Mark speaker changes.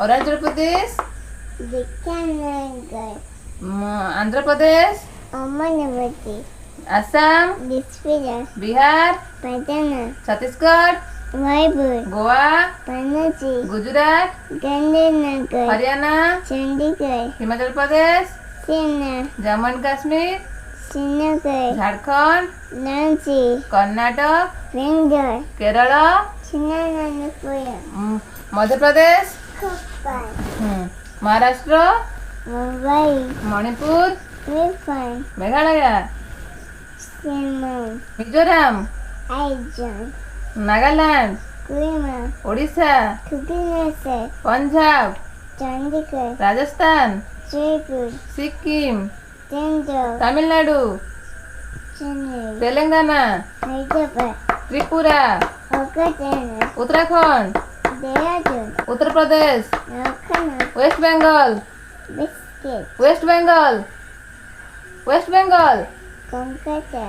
Speaker 1: अरुणाचल प्रदेश,
Speaker 2: विजयनगर,
Speaker 1: आंध्र प्रदेश,
Speaker 2: अमरावती,
Speaker 1: असम,
Speaker 2: दिस्पुर,
Speaker 1: बिहार,
Speaker 2: पटना,
Speaker 1: छत्तीसगढ़,
Speaker 2: रायपुर,
Speaker 1: गोवा,
Speaker 2: पणजी,
Speaker 1: गुजरात,
Speaker 2: गांधीनगर,
Speaker 1: हरियाणा,
Speaker 2: चंडीगढ़,
Speaker 1: हिमाचल प्रदेश,
Speaker 2: सेना,
Speaker 1: जम्मू एंड कश्मीर,
Speaker 2: श्रीनगर,
Speaker 1: झारखंड,
Speaker 2: रांची,
Speaker 1: कर्नाटक,
Speaker 2: बेंगलोर,
Speaker 1: केरल,
Speaker 2: छिन्नमस्तिपुरम,
Speaker 1: Madhya Pradesh,
Speaker 2: Koppal,
Speaker 1: Maharashtra,
Speaker 2: Mumbai,
Speaker 1: Manipur,
Speaker 2: Tripura,
Speaker 1: Meghalaya,
Speaker 2: Shimoga,
Speaker 1: Mizoram,
Speaker 2: Aizawl,
Speaker 1: Nagaland,
Speaker 2: Kohima,
Speaker 1: Odisha,
Speaker 2: Bhubaneswar,
Speaker 1: Punjab,
Speaker 2: Chandigarh,
Speaker 1: Rajasthan,
Speaker 2: Jaipur,
Speaker 1: Sikkim,
Speaker 2: Thanjavur,
Speaker 1: Tamil Nadu,
Speaker 2: Chennai,
Speaker 1: Telangana,
Speaker 2: Hyderabad,
Speaker 1: Tripura,
Speaker 2: Kolkata,
Speaker 1: Uttarakhand,
Speaker 2: Dehradun,
Speaker 1: Uttar Pradesh,
Speaker 2: Lucknow,
Speaker 1: West Bengal,
Speaker 2: biscuit,
Speaker 1: West Bengal, West Bengal,
Speaker 2: Kolkata,